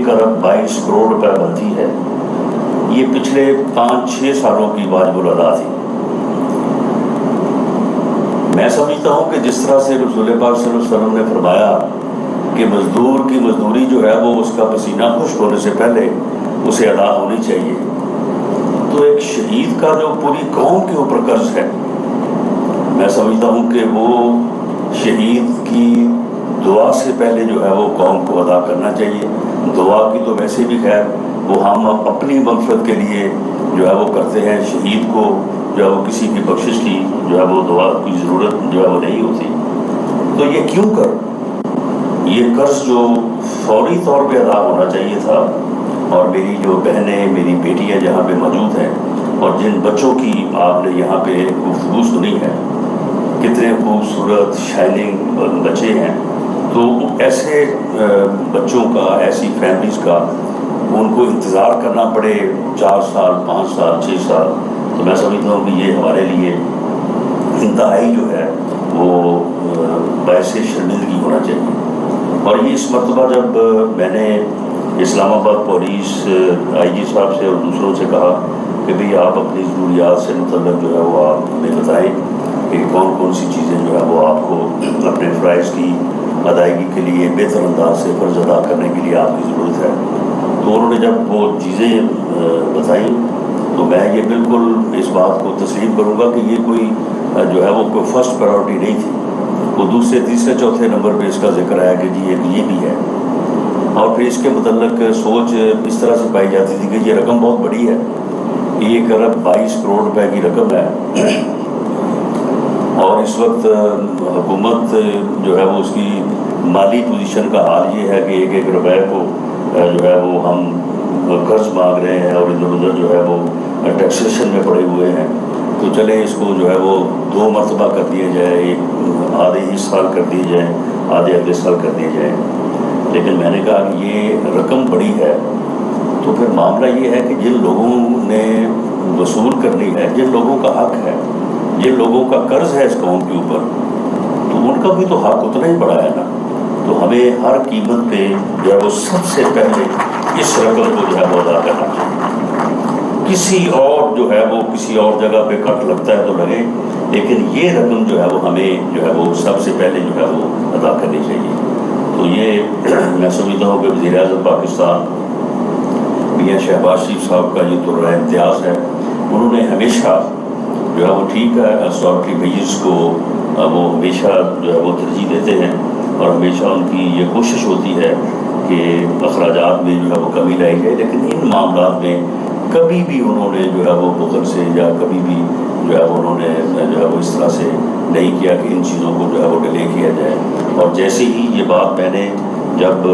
1 ارب 22 کروڑ روپے بنتی ہے، یہ پچھلے 5-6 سالوں کی واجب الادا تھی۔ میں سمجھتا ہوں کہ جس طرح سے رسول پاک صلی اللہ علیہ وسلم نے فرمایا کہ مزدور کی مزدوری جو ہے وہ اس کا پسینہ خشک ہونے سے پہلے اسے ادا ہونی چاہیے، تو ایک شہید کا جو پوری قوم کے اوپر قرض ہے، میں سمجھتا ہوں کہ وہ شہید کی دعا سے پہلے جو ہے وہ قوم کو ادا کرنا چاہیے۔ دعا کی تو ویسے بھی خیر وہ ہم اپنی مغفرت کے لیے جو ہے وہ کرتے ہیں، شہید کو جو ہے وہ کسی کی بخشش کی جو ہے وہ دعا کی ضرورت جو ہے وہ نہیں ہوتی۔ تو یہ کیوں یہ قرض جو فوری طور پہ ادا ہونا چاہیے تھا، اور میری جو بہنیں، میری بیٹیاں جہاں پہ موجود ہیں، اور جن بچوں کی آپ نے یہاں پہ گفتگو سنی ہے، کتنے خوبصورت شائننگ بچے ہیں، تو ایسے بچوں کا، ایسی فیملیز کا ان کو انتظار کرنا پڑے 4 سال 5 سال 6 سال، تو میں سمجھتا ہوں کہ یہ ہمارے لیے انتہائی جو ہے وہ باعث شرمندگی ہونا چاہیے۔ اور یہ اس مرتبہ جب میں نے اسلام آباد پولیس آئی جی صاحب سے اور دوسروں سے کہا کہ بھئی آپ اپنی ضروریات سے متعلق جو ہے وہ آپ ہمیں بتائیں کہ کون کون سی چیزیں جو ہے وہ آپ کو اپنے فرائض کی ادائیگی کے لیے بہتر انداز سے فرض ادا کرنے کے لیے آپ کی ضرورت ہے، تو انہوں نے جب وہ چیزیں بتائیں تو میں یہ بالکل اس بات کو تسلیم کروں گا کہ یہ کوئی جو ہے وہ کوئی فرسٹ پرائورٹی نہیں تھی، وہ دوسرے تیسرے چوتھے نمبر پہ اس کا ذکر آیا کہ جی یہ بھی ہے۔ اور پھر اس کے متعلق سوچ اس طرح سے پائی جاتی تھی کہ یہ رقم بہت بڑی ہے، 1 ارب 22 کروڑ روپے کی رقم ہے، اور اس وقت حکومت جو ہے وہ اس کی مالی پوزیشن کا حال یہ ہے کہ 1 روپے کو جو ہے وہ ہم قرض مانگ رہے ہیں، اور ادھر ادھر جو ہے وہ ٹیکسیشن میں پڑے ہوئے ہیں، تو چلیں اس کو جو ہے وہ 2 مرتبہ کر دیا جائے، ایک آدھے ہی سال کر دیے جائیں، آدھے اگلے سال کر دیے جائیں۔ لیکن میں نے کہا کہ یہ رقم بڑی ہے، تو پھر معاملہ یہ ہے کہ جن لوگوں نے وصول کرنی ہے، جن لوگوں کا حق ہے، جن لوگوں کا قرض ہے اس قوم کے اوپر، تو ان کا بھی تو حق اتنا ہی بڑا ہے نا۔ تو ہمیں ہر قیمت پہ جو ہے وہ سب سے پہلے اس رقم کو جو ہے وہ ادا کرنا چاہیے۔ کسی اور جو ہے وہ کسی اور جگہ پہ کٹ لگتا ہے تو لگے، لیکن یہ رقم جو ہے وہ ہمیں جو ہے وہ سب سے پہلے جو ہے وہ ادا کرنی چاہیے۔ تو یہ میں سمجھتا ہوں کہ وزیر اعظم پاکستان میاں شہباز شریف صاحب کا یہ طرح امتیاز ہے، انہوں نے ہمیشہ جو ہے وہ ٹھیک ہے سالٹری ویجز کو وہ ہمیشہ جو ہے وہ ترجیح دیتے ہیں، اور ہمیشہ ان کی یہ کوشش ہوتی ہے کہ اخراجات میں جو ہے وہ کمی لائی جائے، لیکن ان معاملات میں کبھی بھی انہوں نے جو ہے وہ بخل سے یا کبھی بھی جو ہے انہوں نے جو ہے وہ اس طرح سے نہیں کیا کہ ان چیزوں کو جو ہے وہ ڈیلے کیا جائے۔ اور جیسے ہی یہ بات میں نے جب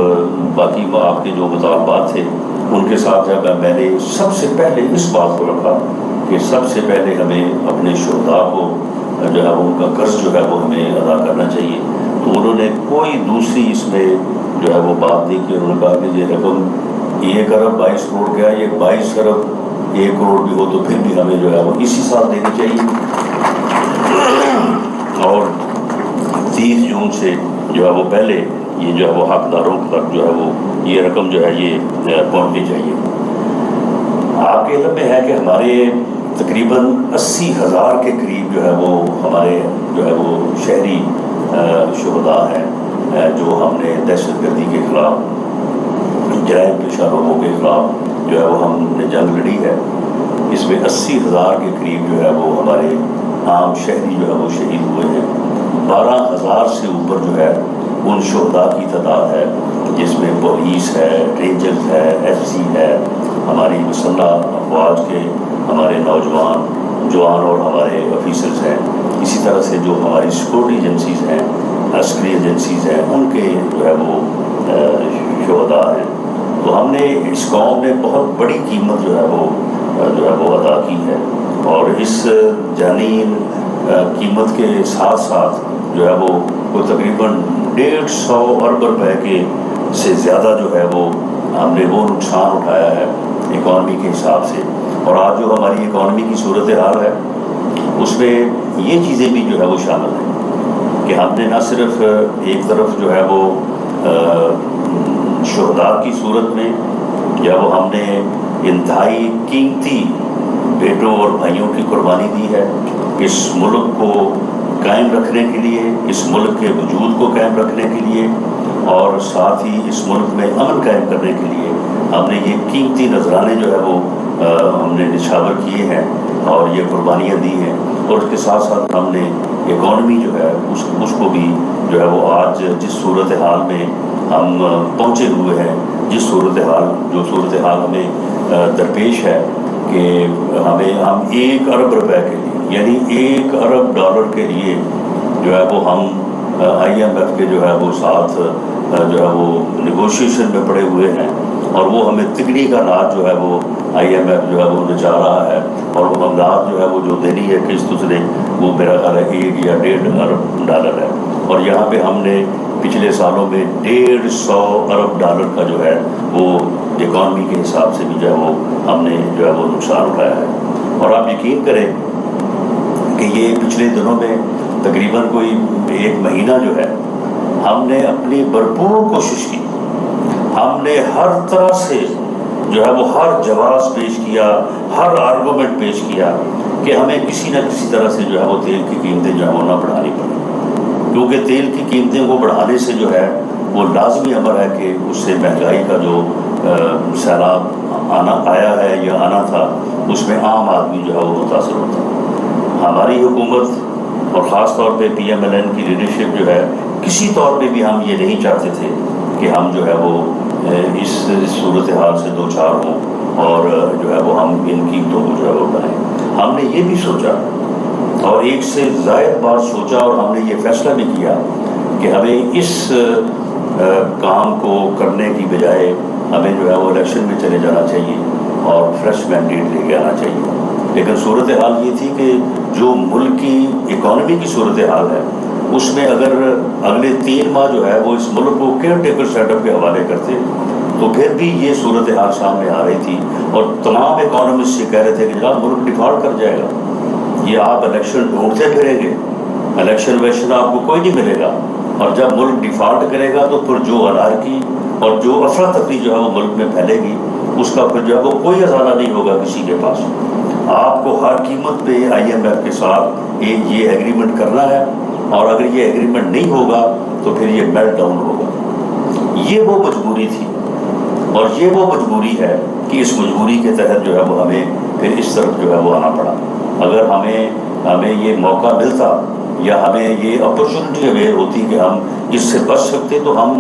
باقی آپ کے جو مطالبات تھے ان کے ساتھ جب میں نے سب سے پہلے اس بات کو رکھا کہ سب سے پہلے ہمیں اپنے شہداء کو جو ہے ان کا قرض جو ہے وہ ہمیں ادا کرنا چاہیے، تو انہوں نے کوئی دوسری اس میں جو ہے وہ بات نہیں کی۔ انہوں نے کہا کہ یہ رقم 1 ارب 22 کروڑ کیا، یہ 22 ارب 1 کروڑ بھی ہو تو پھر بھی ہمیں جو ہے وہ اسی سال دینی چاہیے، اور 30 جون سے جو ہے وہ پہلے یہ جو ہے وہ حقداروں تک جو ہے وہ یہ رقم جو ہے یہ پہنچنی چاہیے۔ آپ کے علم میں ہے کہ ہمارے تقریباً 80,000 کے قریب جو ہے وہ ہمارے جو ہے وہ شہری شہداء ہیں جو ہم نے دہشت گردی کے خلاف، جرائم پیشہ لوگوں کے خلاف جو ہے وہ ہم نے جنگ لڑی ہے، اس میں 80,000 کے قریب جو ہے وہ ہمارے عام شہری جو ہے وہ شہید ہوئے ہیں۔ 12,000 سے اوپر جو ہے ان شہداء کی تعداد ہے، جس میں پولیس ہے، رینجرز ہے، ایف سی ہے، ہماری مسلح افواج کے ہمارے نوجوان جوان اور ہمارے آفیسرز ہیں، اسی طرح سے جو ہماری سیکورٹی ایجنسیز ہیں، عسکری ایجنسیز ہیں، ان کے جو ہے وہ شہداء ہیں۔ تو ہم نے اس قوم نے بہت بڑی قیمت جو ہے وہ ادا کی ہے، اور اس جانی قیمت کے ساتھ ساتھ جو ہے وہ تقریباً 150 ارب روپے کے سے زیادہ جو ہے وہ ہم نے وہ نقصان اٹھایا ہے اکانومی کے حساب سے۔ اور آج جو ہماری اکانومی کی صورتحال ہے اس میں یہ چیزیں بھی جو ہے وہ شامل ہیں کہ ہم نے نہ صرف ایک طرف جو ہے وہ شہداء کی صورت میں جب ہم نے انتہائی قیمتی بیٹوں اور بھائیوں کی قربانی دی ہے اس ملک کو قائم رکھنے کے لیے، اس ملک کے وجود کو قائم رکھنے کے لیے، اور ساتھ ہی اس ملک میں امن قائم کرنے کے لیے ہم نے یہ قیمتی نذرانے جو ہے وہ ہم نے نچھاور کیے ہیں اور یہ قربانیاں دی ہیں، اور اس کے ساتھ ساتھ ہم نے اکانومی جو ہے اس کو بھی جو ہے وہ آج جس صورتحال میں ہم پہنچے ہوئے ہیں، جس صورتحال ہمیں درپیش ہے کہ ہم 1 ارب روپے کے لیے، یعنی 1 ارب ڈالر کے لیے جو ہے وہ ہم IMF کے جو ہے وہ ساتھ جو ہے وہ نیگوشیشن میں پڑے ہوئے ہیں، اور وہ ہمیں تگڑی کا ناچ جو ہے وہ IMF جو ہے وہ نچا رہا ہے، اور وہ امداد جو ہے وہ جو دینی ہے قسط اس نے وہ میرا خیال ہے 1 یا 1.5 ارب ڈالر ہے، اور یہاں پہ ہم نے پچھلے سالوں میں 150 ارب ڈالر کا جو ہے وہ اکانومی کے حساب سے بھی جو ہے وہ ہم نے جو ہے وہ نقصان اٹھایا ہے۔ اور آپ یقین کریں کہ یہ پچھلے دنوں میں تقریباً کوئی 1 مہینہ جو ہے ہم نے اپنی بھرپور کوشش کی، ہم نے ہر طرح سے جو ہے وہ ہر جواز پیش کیا، ہر آرگومنٹ پیش کیا کہ ہمیں کسی نہ کسی طرح سے جو ہے وہ تیل کی قیمتیں جو ہے وہ نہ بڑھانی پڑیں، کیونکہ تیل کی قیمتیں کو بڑھانے سے جو ہے وہ لازمی امر ہے کہ اس سے مہنگائی کا جو سیلاب آیا ہے یا آنا تھا اس میں عام آدمی جو ہے وہ متاثر ہوتا ہے۔ ہماری حکومت اور خاص طور پہ PMLN کی لیڈرشپ جو ہے کسی طور پہ بھی ہم یہ نہیں چاہتے تھے کہ ہم جو ہے وہ اس صورتحال سے دوچار ہوں اور جو ہے وہ ہم ان قیمتوں کو جو ہے وہ بڑھائیں۔ ہم نے یہ بھی سوچا اور 1 سے زائد بار سوچا، اور ہم نے یہ فیصلہ بھی کیا کہ ہمیں اس کام کو کرنے کی بجائے ہمیں جو ہے وہ الیکشن میں چلے جانا چاہیے اور فریش مینڈیٹ لے کے آنا چاہیے۔ لیکن صورتحال یہ تھی کہ جو ملک کی اکانومی کی صورتحال ہے اس میں اگر اگلے 3 ماہ جو ہے وہ اس ملک کو کیئر ٹیکر سیٹ اپ کے حوالے کرتے تو پھر بھی یہ صورتحال سامنے آ رہی تھی، اور تمام اکانومسٹ یہ کہہ رہے تھے کہ جناب ملک ڈیفالٹ کر جائے گا، یہ آپ الیکشن ڈھونڈتے پھریں گے، الیکشن آپ کو کوئی نہیں ملے گا، اور جب ملک ڈیفالٹ کرے گا تو پھر جو انارکی اور جو افراتفری جو ہے وہ ملک میں پھیلے گی اس کا پھر جو ہے وہ کوئی ازالہ نہیں ہوگا کسی کے پاس۔ آپ کو ہر قیمت پہ IMF کے ساتھ یہ ایگریمنٹ کرنا ہے، اور اگر یہ ایگریمنٹ نہیں ہوگا تو پھر یہ میلٹ ڈاؤن ہوگا۔ یہ وہ مجبوری تھی، اور یہ وہ مجبوری ہے کہ اس مجبوری کے تحت جو ہے وہ ہمیں پھر اس طرف جو ہے وہ آنا پڑا۔ اگر ہمیں یہ موقع ملتا یا ہمیں یہ اپرچونٹی اویئر ہوتی کہ ہم اس سے بچ سکتے تو ہم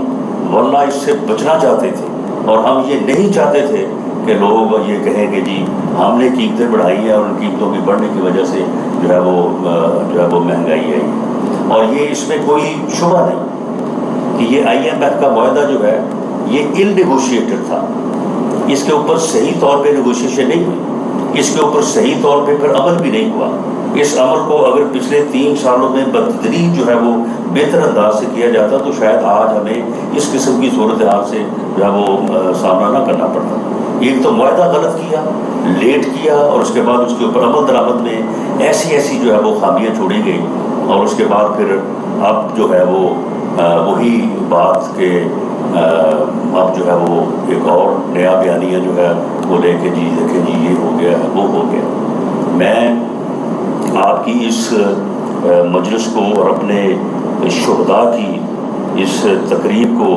واللہ اس سے بچنا چاہتے تھے، اور ہم یہ نہیں چاہتے تھے کہ لوگ یہ کہیں کہ جی ہم نے قیمتیں بڑھائی ہیں اور ان قیمتوں کی بڑھنے کی وجہ سے جو ہے وہ مہنگائی آئی، اور یہ اس میں کوئی شبہ نہیں کہ یہ IMF کا معاہدہ جو ہے یہ ان نیگوشیٹڈ تھا، اس کے اوپر صحیح طور پہ نیگوشیشن نہیں ہوئی، اس کے اوپر صحیح طور پہ پھر عمل بھی نہیں ہوا۔ اس عمل کو اگر پچھلے 3 سالوں میں بتدریج جو ہے وہ بہتر انداز سے کیا جاتا تو شاید آج ہمیں اس قسم کی صورتحال سے جو ہے وہ سامنا نہ کرنا پڑتا۔ ایک تو معاہدہ غلط کیا، لیٹ کیا، اور اس کے بعد اس کے اوپر عمل درآمد میں ایسی جو ہے وہ خامیاں چھوڑی گئی، اور اس کے بعد پھر اب جو ہے وہ وہی بات کہ اب جو ہے وہ ایک اور نیا بیانیہ جو ہے وہ لے کے جی دیکھیں جی یہ ہو گیا وہ ہو گیا۔ میں آپ کی اس مجلس کو اور اپنے شہداء کی اس تقریب کو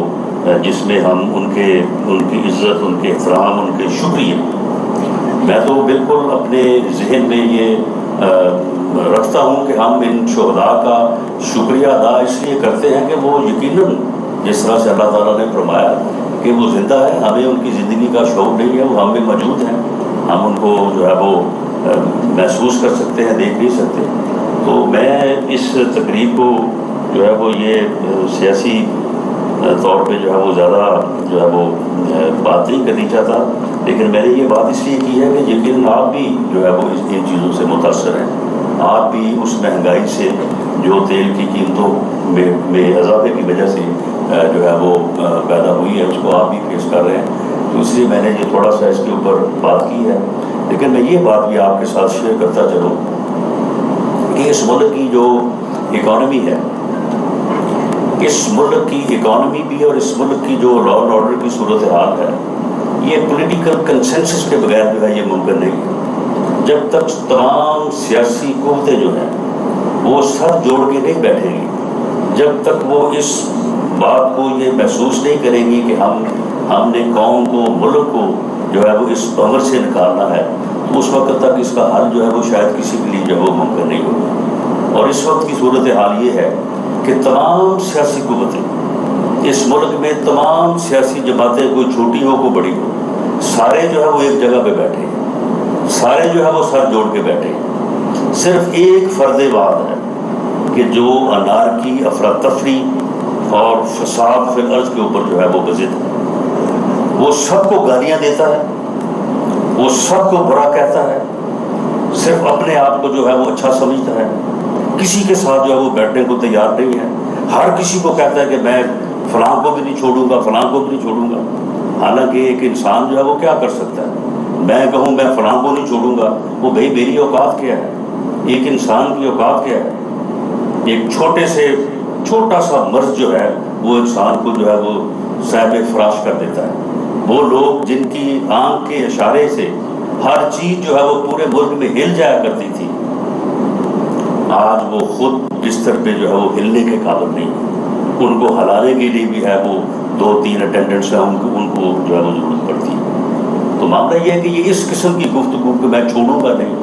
جس میں ہم ان کی عزت، ان کے احترام، ان کے شکریہ، میں تو بالکل اپنے ذہن میں یہ رکھتا ہوں کہ ہم ان شہداء کا شکریہ ادا اس لیے کرتے ہیں کہ وہ یقیناً جس طرح سے اللہ تعالیٰ نے فرمایا کہ وہ زندہ ہے، ہمیں ان کی زندگی کا شوق نہیں ہے، وہ ہم میں موجود ہیں، ہم ان کو جو ہے وہ محسوس کر سکتے ہیں، دیکھ نہیں سکتے۔ تو میں اس تقریب کو جو ہے وہ یہ سیاسی طور پہ جو ہے وہ زیادہ جو ہے وہ بات نہیں کرنی چاہتا، لیکن میں نے یہ بات اس لیے کی ہے کہ یقیناً آپ بھی جو ہے وہ ان چیزوں سے متاثر ہیں، آپ بھی اس مہنگائی سے جو تیل کی قیمتوں میں اضافے کی وجہ سے جو ہے وہ پیدا ہوئی ہے اس کو آپ بھی فیس کر رہے ہیں، تو اس لیے میں نے یہ تھوڑا سا اس کے اوپر بات کی ہے۔ لیکن میں یہ بات بھی آپ کے ساتھ شیئر کرتا چلوں کہ اس ملک کی جو اکانومی ہے اس ملک کی اکانومی بھی اور اس ملک کی جو لا اینڈ آرڈر کی صورتحال ہے، یہ پولیٹیکل کنسنسس کے بغیر جو ہے یہ ممکن نہیں ہے۔ جب تک تمام سیاسی قوتیں جو ہیں وہ سر جوڑ کے نہیں بیٹھیں گی، جب تک وہ اس بات کو یہ محسوس نہیں کریں گی کہ ہم نے قوم کو، ملک کو جو ہے وہ اس عمر سے نکالنا ہے، تو اس وقت تک اس کا حل جو ہے وہ شاید کسی کے لیے جو ہے وہ ممکن نہیں ہوگا۔ اور اس وقت کی صورتحال یہ ہے کہ تمام سیاسی قوتیں اس ملک میں، تمام سیاسی جماعتیں، کوئی چھوٹی ہو کوئی بڑی ہو، سارے جو ہے وہ ایک جگہ پہ بیٹھے ہیں، سارے جو ہے وہ سر جوڑ کے بیٹھے ہیں۔ صرف ایک فرد واحد ہے کہ جو انارکی، افراتفری اور فساد فی الارض کے اوپر جو ہے وہ بضد ہے۔ وہ سب کو گالیاں دیتا ہے، وہ سب کو برا کہتا ہے، صرف اپنے آپ کو جو ہے وہ اچھا سمجھتا ہے، کسی کے ساتھ جو ہے وہ بیٹھنے کو تیار نہیں ہے۔ ہر کسی کو کہتا ہے کہ میں فلاں کو بھی نہیں چھوڑوں گا، فلاں کو بھی نہیں چھوڑوں گا۔ حالانکہ ایک انسان جو ہے وہ کیا کر سکتا ہے؟ میں کہوں میں فلاں کو نہیں چھوڑوں گا، وہ بھائی میری اوقات کیا ہے؟ ایک انسان کی اوقات کیا ہے؟ ایک چھوٹا سا مرض جو ہے وہ انسان کو جو ہے وہ صاحب فراش کر دیتا ہے۔ وہ لوگ جن کی آنکھ کے اشارے سے ہر چیز جو ہے وہ پورے ملک میں ہل جایا کرتی تھی، آج وہ خود بستر پہ جو ہے وہ ہلنے کے قابل نہیں۔ ان کو ہلانے کے لیے بھی ہے وہ 2-3 اٹینڈنٹس ہیں، ان کو جو ہے وہ ضرورت پڑتی ہے۔ تو معاملہ یہ ہے کہ یہ اس قسم کی گفتگو کہ میں چھوڑوں گا نہیں،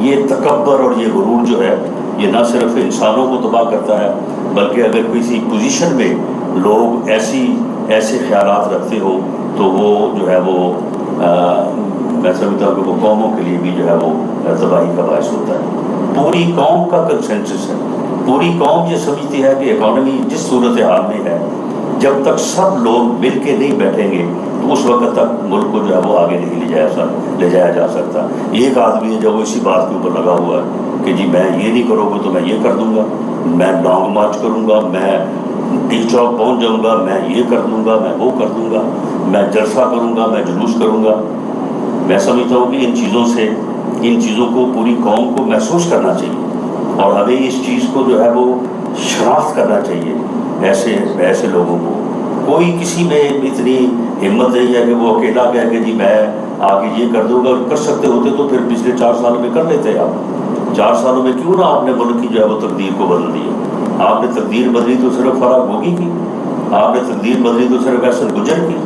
یہ تکبر اور یہ غرور جو ہے یہ نہ صرف انسانوں کو تباہ کرتا ہے، بلکہ اگر کسی پوزیشن میں لوگ ایسے خیالات رکھتے ہو تو وہ جو ہے وہ میں سمجھتا ہوں کہ وہ قوموں کے لیے بھی جو ہے وہ تباہی کا باعث ہوتا ہے۔ پوری قوم کا کنسنسس ہے، پوری قوم یہ سمجھتی ہے کہ اکانومی جس صورتحال میں ہے، جب تک سب لوگ مل کے نہیں بیٹھیں گے تو اس وقت تک ملک کو جو ہے وہ آگے نہیں لے جایا جا سکتا۔ ایک آدمی ہے جو اسی بات کے اوپر لگا ہوا ہے کہ جی میں یہ نہیں کروں گا تو میں یہ کر دوں گا، میں لانگ مارچ کروں گا، میں ٹی چوک پہنچ جاؤں گا، میں یہ کر دوں گا، میں وہ کر دوں گا، میں جلسہ کروں گا، میں جلوس کروں گا۔ میں سمجھتا ہوں کہ ان چیزوں کو پوری قوم کو محسوس کرنا چاہیے، اور ہمیں اس چیز کو جو ہے وہ شناخت کرنا چاہیے۔ ایسے لوگوں کو کوئی کسی میں اتنی ہمت نہیں ہے کہ وہ اکیلا کہہ کہ جی میں آگے یہ کر دوں گا۔ کر سکتے ہوتے تو پھر پچھلے 4 سال میں کر لیتے آپ۔ 4 سالوں میں کیوں نہ آپ نے ملک کی جو ہے وہ تقدیر کو بدل دیا؟ آپ نے تقدیر بدلی تو صرف فراغ ہوگی کی، آپ نے تقدیر بدلی تو صرف احسن گجر کی،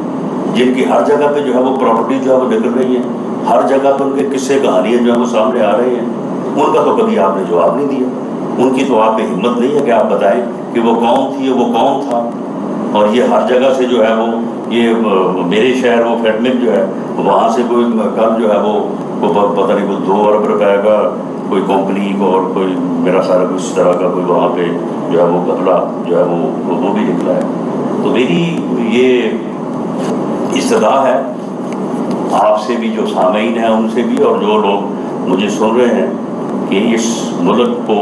جن کی ہر جگہ پہ جو ہے وہ پراپرٹی جو ہے وہ نکل رہی ہے، ہر جگہ پہ ان کے قصے کہانیاں جو ہے وہ سامنے آ رہے ہیں۔ ان کا تو کبھی آپ نے جواب نہیں دیا، ان کی تو آپ پہ ہمت نہیں ہے کہ آپ بتائیں کہ وہ کون تھی، وہ کون تھا۔ اور یہ ہر جگہ سے جو ہے وہ یہ میرے شہر وہ فیڈمک جو ہے وہاں سے کوئی کل جو ہے وہ پتہ نہیں کوئی 2 ارب روپے کا کوئی کمپنی کو، اور کوئی میرا خیال ہے اس طرح کا کوئی وہاں پہ جو ہے وہ گھپلہ جو ہے وہ بھی نکلا ہے۔ تو میری یہ استدعا ہے آپ سے بھی، جو سامعین ہیں ان سے بھی، اور جو لوگ مجھے سن رہے ہیں، کہ اس ملک کو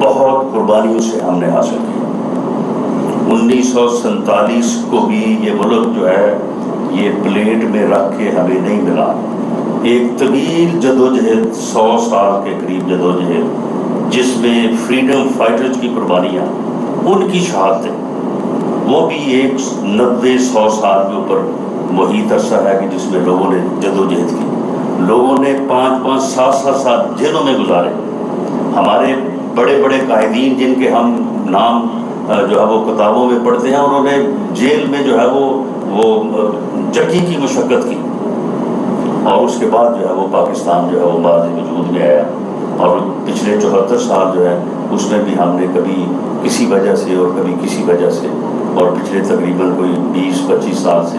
بہت قربانیوں سے ہم نے حاصل کیا۔ 1947 کو بھی یہ ملک جو ہے یہ پلیٹ میں رکھ کے ہمیں نہیں ملا۔ ایک طویل جدوجہد، 100 سال کے قریب جدوجہد، جس میں فریڈم فائٹرز کی قربانیاں، ان کی شہادتیں، وہ بھی ایک 90-100 سال کے اوپر محیط عرصہ ہے کہ جس میں لوگوں نے جدوجہد کی، لوگوں نے 5-5 7-7 سال جیلوں میں گزارے۔ ہمارے بڑے بڑے قائدین جن کے ہم نام جو ہے وہ کتابوں میں پڑھتے ہیں، انہوں نے جیل میں جو ہے وہ چکی کی مشقت کی، اور اس کے بعد جو ہے وہ پاکستان جو ہے وہ بعد وجود میں آیا۔ اور پچھلے 74 سال جو ہے اس میں بھی ہم نے کبھی کسی وجہ سے اور کبھی کسی وجہ سے، اور پچھلے تقریباً کوئی 20-25 سال سے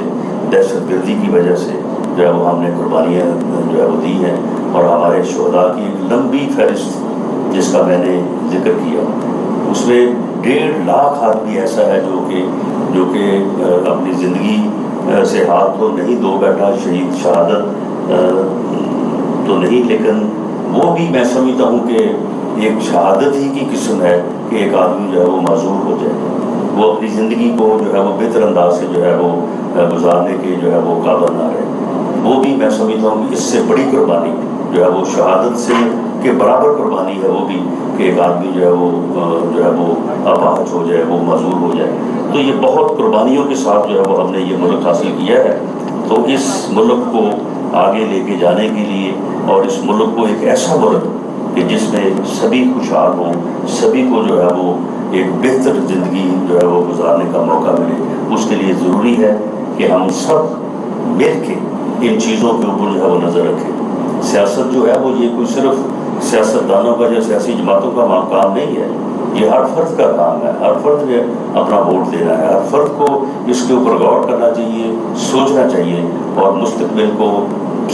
دہشت گردی کی وجہ سے جو ہے وہ ہم نے قربانیاں جو ہے وہ دی ہیں۔ اور ہمارے شہداء کی ایک لمبی فہرست جس کا میں نے ذکر کیا، اس میں 1.5 لاکھ آدمی ایسا ہے جو کہ اپنی زندگی سے ہاتھ تو نہیں دھو بیٹھا، شہادت تو نہیں، لیکن وہ بھی میں سمجھتا ہوں کہ ایک شہادت ہی کی قسم ہے کہ ایک آدمی جو ہے وہ معذور ہو جائے، وہ اپنی زندگی کو جو ہے وہ بہتر انداز سے جو ہے وہ گزارنے کے جو ہے وہ قابل نہ رہے۔ وہ بھی میں سمجھتا ہوں کہ اس سے بڑی قربانی جو ہے وہ شہادت سے کے برابر قربانی ہے وہ بھی کہ ایک آدمی جو ہے وہ اپاہج ہو جائے، وہ معذور ہو جائے. تو یہ بہت قربانیوں کے ساتھ جو ہے وہ ہم نے یہ ملک حاصل کیا ہے. تو اس ملک کو آگے لے کے جانے کے لیے اور اس ملک کو ایک ایسا ملک کہ جس میں سبھی خوشحال ہوں، سبھی کو جو ہے وہ ایک بہتر زندگی جو ہے وہ گزارنے کا موقع ملے، اس کے لیے ضروری ہے کہ ہم سب مل کے ان چیزوں کے اوپر جو ہے وہ نظر رکھیں. سیاست جو ہے وہ یہ کوئی صرف سیاستدانوں کا یا سیاسی جماعتوں کا کام نہیں ہے، یہ ہر فرد کا کام ہے. ہر فرد نے اپنا ووٹ دینا ہے، ہر فرد کو اس کے اوپر غور کرنا چاہیے، سوچنا چاہیے اور مستقبل کو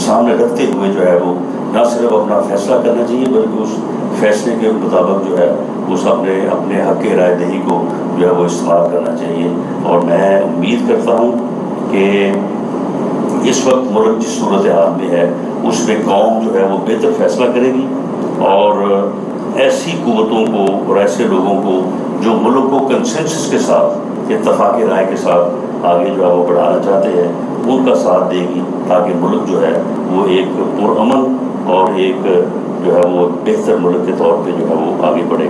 سامنے رکھتے ہوئے جو ہے وہ نہ صرف اپنا فیصلہ کرنا چاہیے بلکہ اس فیصلے کے مطابق جو ہے اس اپنے حق کی رائے دہی کو جو ہے وہ استعمال کرنا چاہیے. اور میں امید کرتا ہوں کہ اس وقت ملک جس صورتحال میں ہے اس میں قوم جو ہے وہ بہتر فیصلہ کرے گی اور ایسی قوتوں کو اور ایسے لوگوں کو جو ملک کو کنسنسس کے ساتھ، اتفاق رائے کے ساتھ آگے جو ہے وہ بڑھانا چاہتے ہیں، ان کا ساتھ دے گی تاکہ ملک جو ہے وہ ایک پرامن اور ایک جو ہے وہ بہتر ملک کے طور پہ جو ہے وہ آگے بڑھے.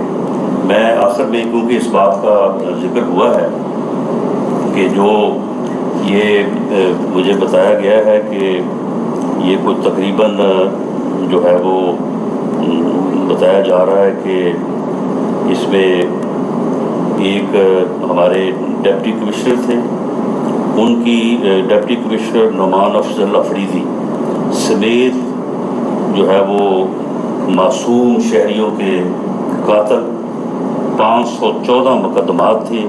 میں آخر میں کیونکہ اس بات کا ذکر ہوا ہے کہ جو یہ مجھے بتایا گیا ہے کہ یہ کوئی تقریباً جو ہے وہ بتایا جا رہا ہے کہ اس میں ایک ہمارے ڈپٹی کمشنر تھے، ان کی ڈپٹی کمشنر نعمان افضل افریدی سمیت جو ہے وہ معصوم شہریوں کے قاتل 514 مقدمات تھے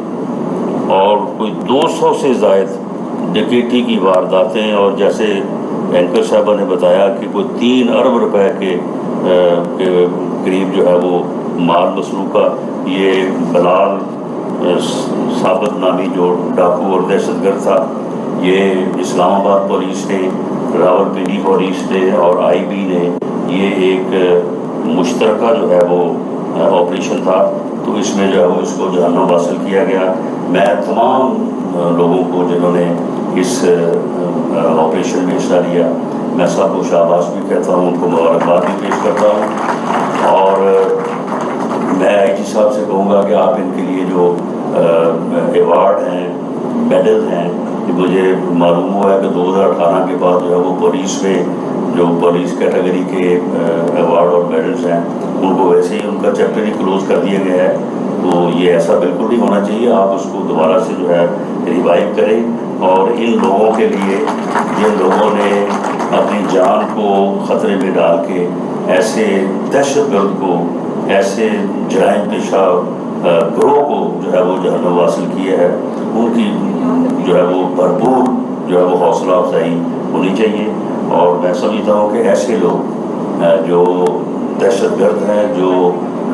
اور کوئی 200 سے زائد ڈکیٹی کی وارداتیں، اور جیسے اینکر صاحبہ نے بتایا کہ کوئی 3 ارب روپے کے قریب جو ہے وہ مال مسروقہ. یہ بلال ثابت نامی جو ڈاکو اور دہشت گرد تھا، یہ اسلام آباد پولیس نے، راول پنڈی پولیس نے اور آئی بی نے یہ ایک مشترکہ جو ہے وہ آپریشن تھا. تو اس میں جو ہے وہ اس کو جہنم حاصل کیا گیا. میں تمام لوگوں کو جنہوں نے اس آپریشن میں حصہ لیا، میں سب کو شاباش بھی کہتا ہوں، ان کو مبارکباد بھی پیش کرتا ہوں. اور میں آئی جی صاحب سے کہوں گا کہ آپ ان کے لیے جو ایوارڈ ہیں، میڈل ہیں، مجھے معلوم ہوا ہے کہ 2018 کے بعد جو ہے وہ پولیس میں جو پولیس کیٹیگری کے ایوارڈ اور میڈلز ہیں ان کو ویسے ہی ان کا چیپٹر ہی کلوز کر دیا گیا ہے. تو یہ ایسا بالکل نہیں ہونا چاہیے. آپ اس کو دوبارہ سے جو ہے ریوائیو کریں اور ان لوگوں کے لیے جن لوگوں نے اپنی جان کو خطرے میں ڈال کے ایسے دہشت گرد کو، ایسے جرائم پیشہ گروہ کو جو ہے وہ جہنم حاصل کیا ہے، ان کی جو ہے وہ بھرپور جو ہے وہ حوصلہ افزائی ہونی چاہیے. اور میں سمجھتا ہوں کہ ایسے لوگ جو دہشت گرد ہیں، جو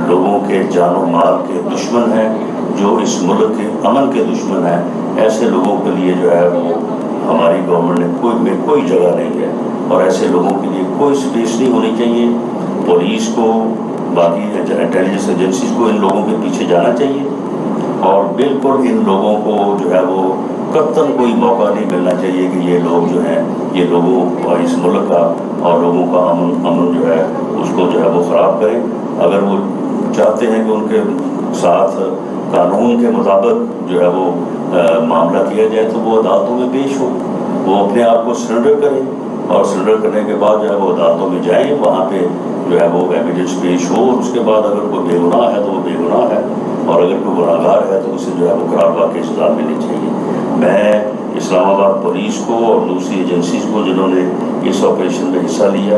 لوگوں کے جان و مال کے دشمن ہیں، جو اس ملک کے امن کے دشمن ہیں، ایسے لوگوں کے لیے جو ہے وہ ہماری گورنمنٹ میں کوئی جگہ نہیں ہے اور ایسے لوگوں کے لیے کوئی اسپیس نہیں ہونی چاہیے. پولیس کو، باقی انٹیلیجنس ایجنسیز کو ان لوگوں کے پیچھے جانا چاہیے اور بالکل ان لوگوں کو جو ہے وہ قطعاً کوئی موقع نہیں ملنا چاہیے کہ یہ لوگ جو ہیں یہ لوگوں اس ملک کا اور لوگوں کا امن جو ہے اس کو جو ہے وہ خراب کریں. اگر وہ چاہتے ہیں کہ ان کے ساتھ قانون کے مطابق جو ہے وہ معاملہ کیا جائے تو وہ عدالتوں میں پیش ہو، وہ اپنے آپ کو سرنڈر کریں اور سرنڈر کرنے کے بعد جو ہے وہ عدالتوں میں جائیں، وہاں پہ جو ہے وہ ایویڈنس پیش ہو اور اس کے بعد اگر کوئی بے گناہ ہے تو وہ بے گناہ ہے اور اگر کوئی گناہ گار ہے تو اسے جو ہے وہ قرار واقعی سزا ملنی چاہیے. میں اسلام آباد پولیس کو اور دوسری ایجنسیز کو جنہوں نے اس آپریشن میں حصہ لیا،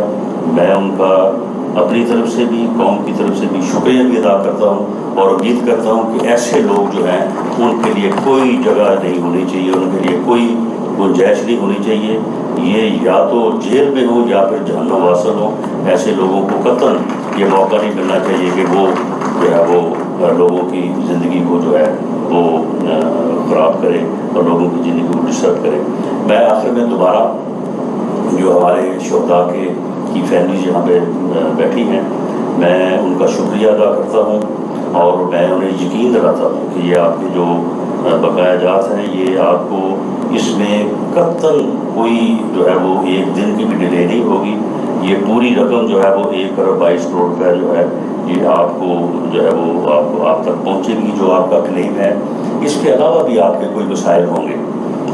میں ان کا اپنی طرف سے بھی، قوم کی طرف سے بھی شکریہ بھی ادا کرتا ہوں اور امید کرتا ہوں کہ ایسے لوگ جو ہیں ان کے لیے کوئی جگہ نہیں ہونی چاہیے، ان کے لیے کوئی گنجائش نہیں ہونی چاہیے. یہ یا تو جیل میں ہو یا پھر جہنم حاصل ہو. ایسے لوگوں کو قطعاً یہ موقع نہیں ملنا چاہیے کہ وہ جو ہے وہ لوگوں کی زندگی کو جو ہے وہ خراب کرے اور لوگوں کی زندگی کو ڈسٹرب کرے. میں آخر میں دوبارہ جو ہمارے شہداء کی فیملیز یہاں پہ بیٹھی ہیں، میں ان کا شکریہ ادا کرتا ہوں اور میں انہیں یقین دلاتا ہوں کہ یہ آپ کے جو بقایا جات ہیں یہ آپ کو اس میں قطعاً کوئی جو ہے وہ ایک دن کی بھی ڈیلے نہیں ہوگی. یہ پوری رقم جو ہے وہ 1 ارب 22 کروڑ روپے جو ہے یہ آپ کو جو ہے وہ آپ تک پہنچے گی جو آپ کا کلیم ہے. اس کے علاوہ بھی آپ کے کوئی مسائل ہوں گے,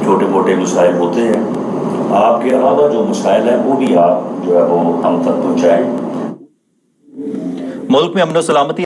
چھوٹے موٹے مسائل ہوتے ہیں, آپ کے علاوہ جو مسائل ہیں وہ بھی آپ جو ہے وہ ہم تک پہنچائیں. ملک میں امن و سلامتی